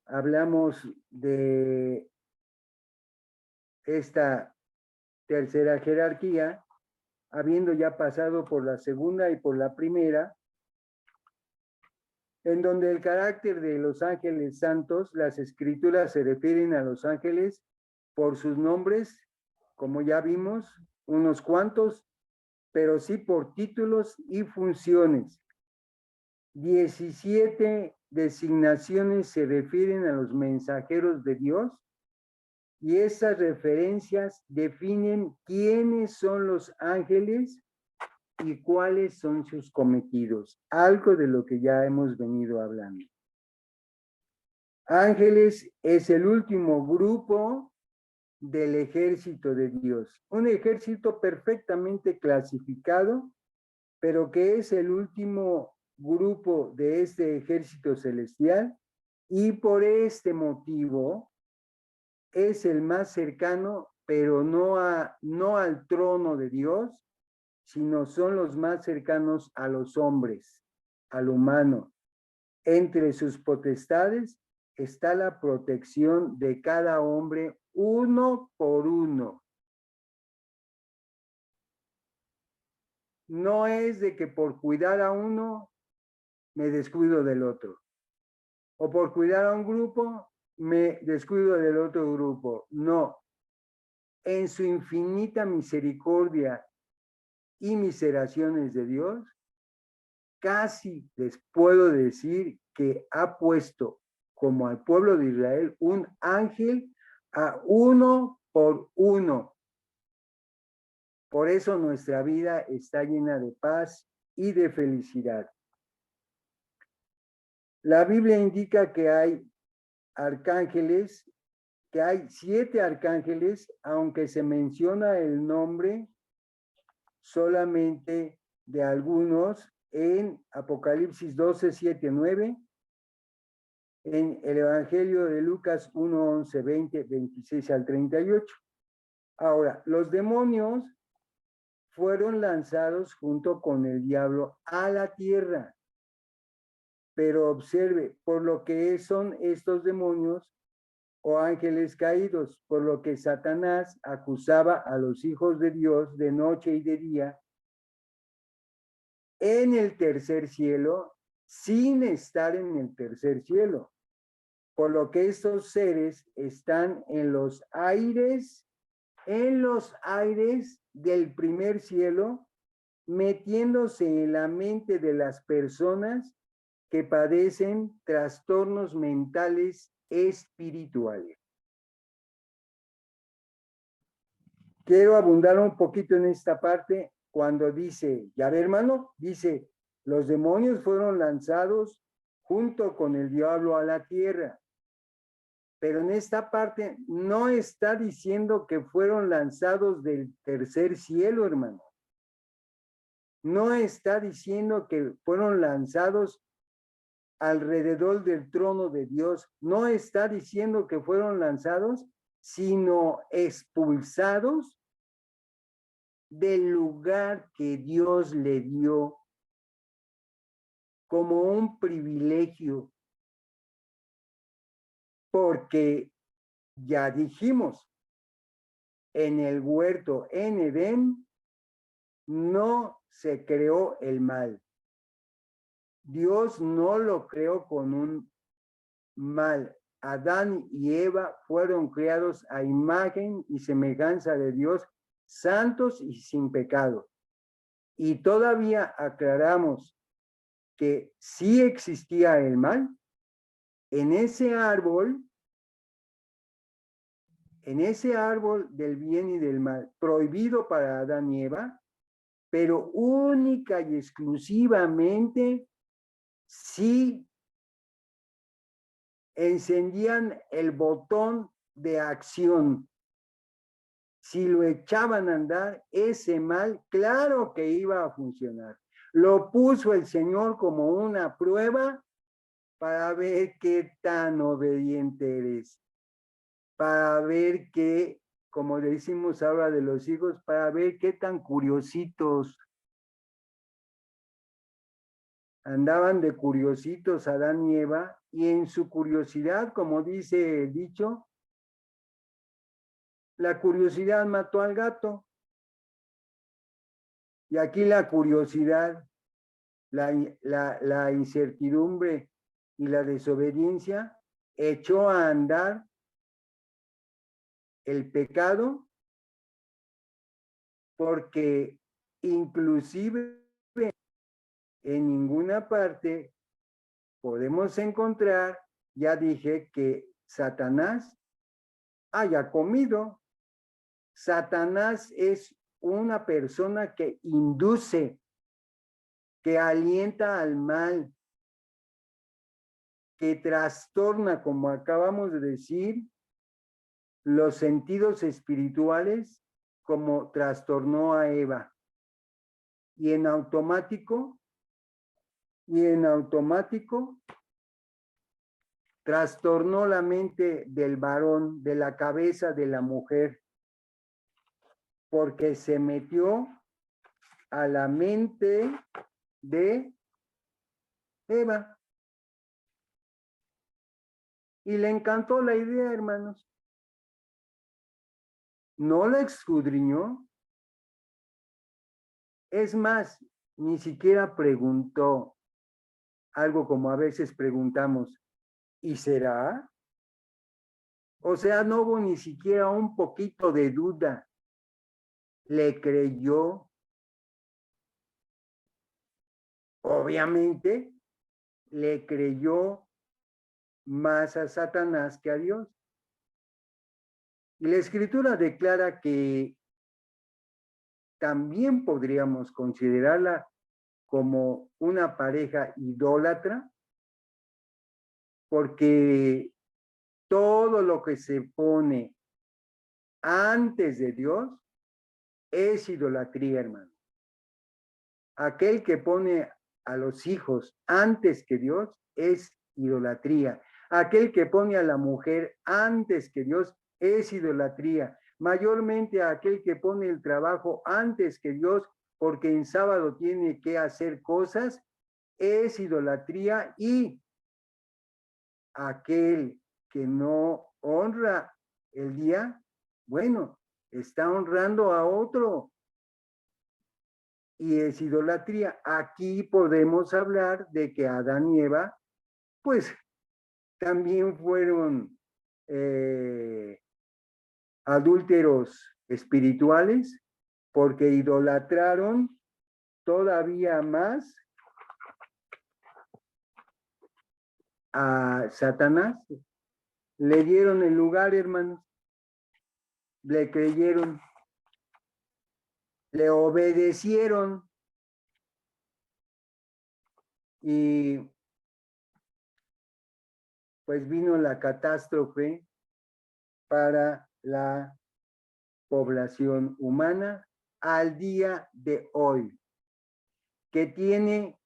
hablamos de esta tercera jerarquía, habiendo ya pasado por la segunda y por la primera, en donde el carácter de los ángeles santos, las escrituras se refieren a los ángeles por sus nombres, como ya vimos, unos cuantos, pero sí por títulos y funciones. 17 designaciones se refieren a los mensajeros de Dios y esas referencias definen quiénes son los ángeles y cuáles son sus cometidos, algo de lo que ya hemos venido hablando. Ángeles es el último grupo del ejército de Dios, un ejército perfectamente clasificado, pero que es el último grupo de este ejército celestial y por este motivo es el más cercano, pero no al trono de Dios, sino son los más cercanos a los hombres, al humano. Entre sus potestades está la protección de cada hombre uno por uno. No es de que por cuidar a uno me descuido del otro, o por cuidar a un grupo me descuido del otro grupo. No. En su infinita misericordia y miseraciones de Dios, casi les puedo decir que ha puesto como al pueblo de Israel un ángel a uno por uno. Por eso nuestra vida está llena de paz y de felicidad. La Biblia indica que hay arcángeles, que hay 7 arcángeles, aunque se menciona el nombre solamente de algunos en Apocalipsis 12, 7, 9, en el Evangelio de Lucas 1, 11, 20, 26 al 38. Ahora, los demonios fueron lanzados junto con el diablo a la tierra. Pero observe, por lo que son estos demonios o ángeles caídos, por lo que Satanás acusaba a los hijos de Dios de noche y de día en el tercer cielo, sin estar en el tercer cielo. Por lo que estos seres están en los aires en los aires del primer cielo, metiéndose en la mente de las personas que padecen trastornos mentales espirituales. Quiero abundar un poquito en esta parte cuando dice, ya ve hermano, dice, los demonios fueron lanzados junto con el diablo a la tierra. Pero en esta parte no está diciendo que fueron lanzados del tercer cielo, hermano. No está diciendo que fueron lanzados alrededor del trono de Dios. No está diciendo que fueron lanzados, sino expulsados del lugar que Dios le dio como un privilegio. Porque ya dijimos, en el huerto en Edén no se creó el mal. Dios no lo creó con un mal. Adán y Eva fueron creados a imagen y semejanza de Dios, santos y sin pecado. Y todavía aclaramos que sí existía el mal en ese árbol del bien y del mal, prohibido para Adán y Eva, pero única y exclusivamente si encendían el botón de acción. Si lo echaban a andar, ese mal, claro que iba a funcionar. Lo puso el Señor como una prueba para ver qué tan obediente eres, para ver qué, como le decimos ahora de los hijos, para ver qué tan curiositos. Andaban de curiositos Adán y Eva, y en su curiosidad, como dice el dicho, la curiosidad mató al gato. Y aquí la curiosidad, la incertidumbre y la desobediencia echó a andar el pecado, porque inclusive en ninguna parte podemos encontrar, ya dije, que Satanás haya comido. Satanás es una persona que induce, que alienta al mal, que trastorna, como acabamos de decir, los sentidos espirituales, como trastornó a Eva. Y en automático, trastornó la mente del varón, de la cabeza de la mujer, porque se metió a la mente de Eva. Y le encantó la idea, hermanos. No la escudriñó. Es más, ni siquiera preguntó algo como a veces preguntamos, ¿y será? O sea, no hubo ni siquiera un poquito de duda. Le creyó. Obviamente, le creyó más a Satanás que a Dios. Y la Escritura declara que también podríamos considerarla como una pareja idólatra, porque todo lo que se pone antes de Dios es idolatría, hermano. Aquel que pone a los hijos antes que Dios es idolatría. Aquel que pone a la mujer antes que Dios es idolatría. Mayormente aquel que pone el trabajo antes que Dios, porque en sábado tiene que hacer cosas, es idolatría. Y aquel que no honra el día, bueno, está honrando a otro y es idolatría. Aquí podemos hablar de que Adán y Eva, pues también fueron adúlteros espirituales, porque idolatraron todavía más a Satanás. Le dieron el lugar, hermanos. Le creyeron. Le obedecieron. Y pues vino la catástrofe para la población humana al día de hoy, que tiene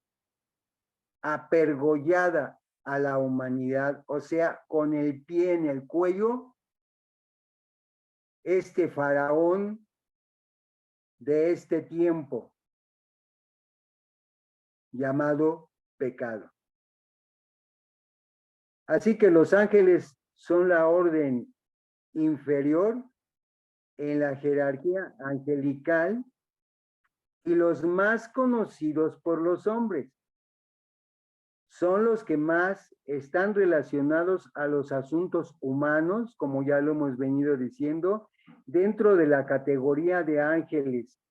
apergollada a la humanidad, o sea, con el pie en el cuello, este faraón de este tiempo llamado pecado. Así que los ángeles son la orden inferior en la jerarquía angelical y los más conocidos por los hombres. Son los que más están relacionados a los asuntos humanos, como ya lo hemos venido diciendo, dentro de la categoría de ángeles.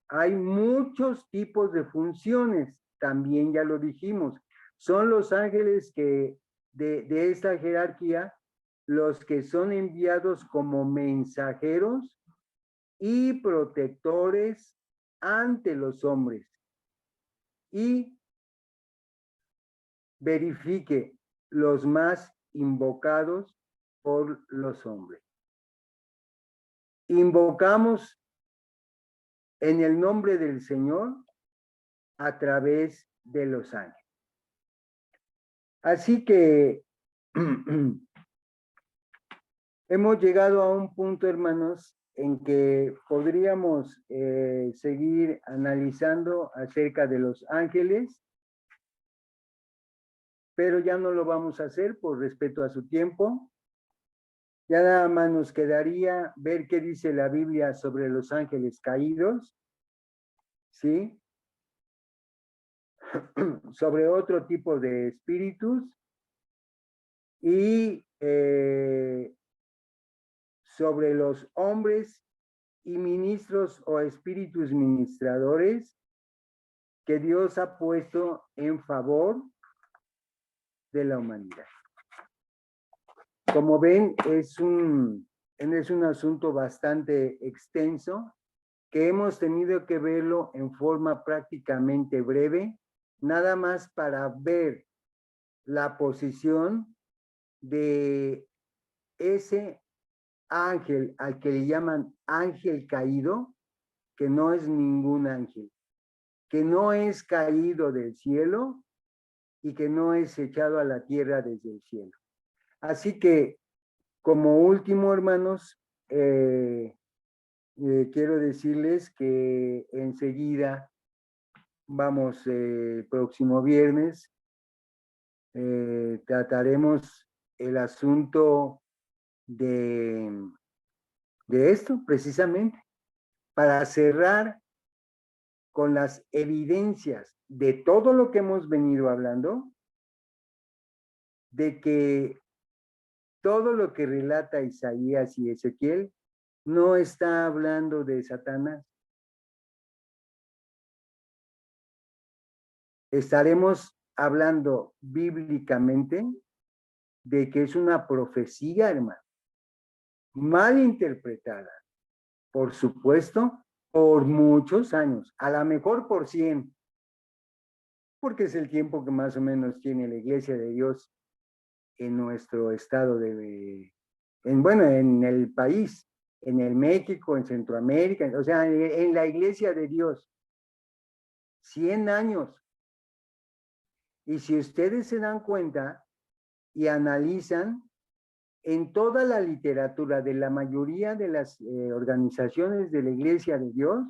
Hay muchos tipos de funciones, también ya lo dijimos. Son los ángeles que de esta jerarquía, los que son enviados como mensajeros y protectores ante los hombres. Y verifique los más invocados por los hombres. Invocamos en el nombre del Señor a través de los ángeles. Así que hemos llegado a un punto, hermanos, en que podríamos seguir analizando acerca de los ángeles, pero ya no lo vamos a hacer por respeto a su tiempo. Ya nada más nos quedaría ver qué dice la Biblia sobre los ángeles caídos, ¿sí? Sobre otro tipo de espíritus y sobre los hombres y ministros o espíritus ministradores que Dios ha puesto en favor de la humanidad. Como ven, es un asunto bastante extenso que hemos tenido que verlo en forma prácticamente breve, nada más para ver la posición de ese ángel al que le llaman ángel caído, que no es ningún ángel, que no es caído del cielo y que no es echado a la tierra desde el cielo. Así que, como último, hermanos, quiero decirles que enseguida vamos, próximo viernes, trataremos el asunto de esto, precisamente, para cerrar con las evidencias de todo lo que hemos venido hablando, de que todo lo que relata Isaías y Ezequiel no está hablando de Satanás. Estaremos hablando bíblicamente de que es una profecía, hermano, mal interpretada, por supuesto, por muchos años, a lo mejor por 100, porque es el tiempo que más o menos tiene la Iglesia de Dios en nuestro estado en el país, en el México, en Centroamérica, o sea, en la Iglesia de Dios. 100 años. Y si ustedes se dan cuenta y analizan, en toda la literatura de la mayoría de las organizaciones de la Iglesia de Dios,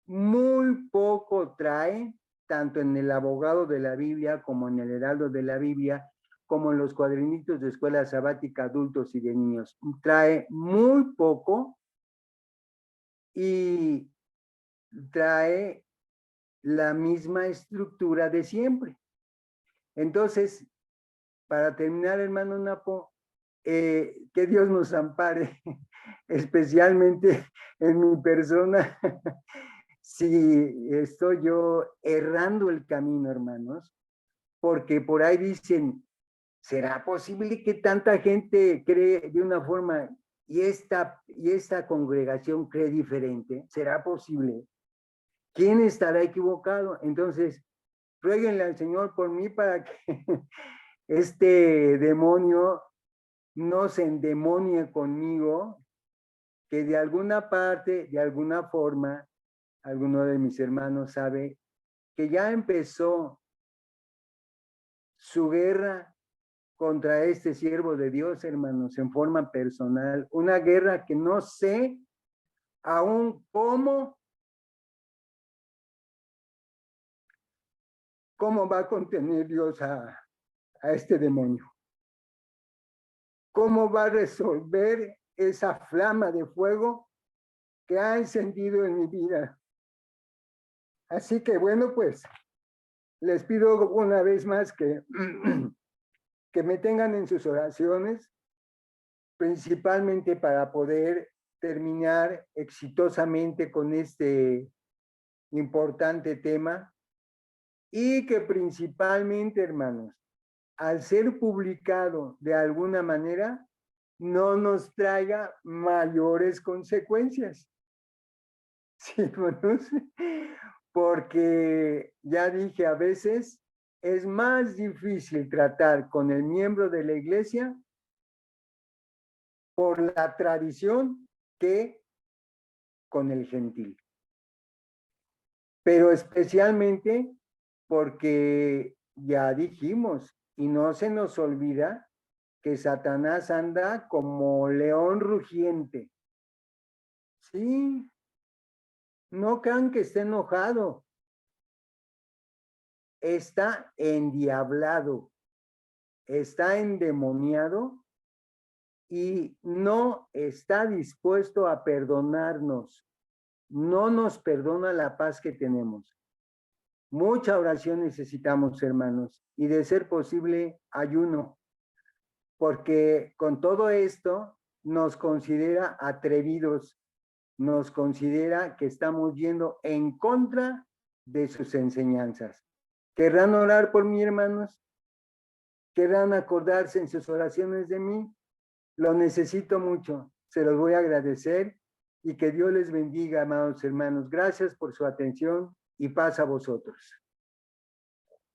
muy poco trae, tanto en el Abogado de la Biblia como en el Heraldo de la Biblia, como en los cuadernitos de escuela sabática adultos y de niños. Trae muy poco y trae la misma estructura de siempre. Entonces, para terminar, hermano Napo, que Dios nos ampare, especialmente en mi persona, si estoy yo errando el camino, hermanos, porque por ahí dicen, ¿será posible que tanta gente cree de una forma y esta congregación cree diferente? ¿Será posible? ¿Quién estará equivocado? Entonces, ruéguenle al Señor por mí para que este demonio no se endemonie conmigo, que de alguna parte, de alguna forma, alguno de mis hermanos sabe que ya empezó su guerra contra este siervo de Dios, hermanos, en forma personal. Una guerra que no sé aún cómo va a contener Dios a este demonio. ¿Cómo va a resolver esa flama de fuego que ha encendido en mi vida? Así que bueno, pues les pido una vez más que, que me tengan en sus oraciones, principalmente para poder terminar exitosamente con este importante tema y que principalmente, hermanos, al ser publicado de alguna manera, no nos traiga mayores consecuencias. Sí, hermanos, porque ya dije, a veces es más difícil tratar con el miembro de la iglesia por la tradición que con el gentil. Pero especialmente porque ya dijimos, y no se nos olvida, que Satanás anda como león rugiente. Sí, no crean que esté enojado, está endiablado, está endemoniado y no está dispuesto a perdonarnos. No nos perdona la paz que tenemos. Mucha oración necesitamos, hermanos, y de ser posible, ayuno, porque con todo esto nos considera atrevidos, nos considera que estamos yendo en contra de sus enseñanzas. ¿Querrán orar por mí, hermanos? ¿Querrán acordarse en sus oraciones de mí? Lo necesito mucho, se los voy a agradecer y que Dios les bendiga, amados hermanos. Gracias por su atención y paz a vosotros.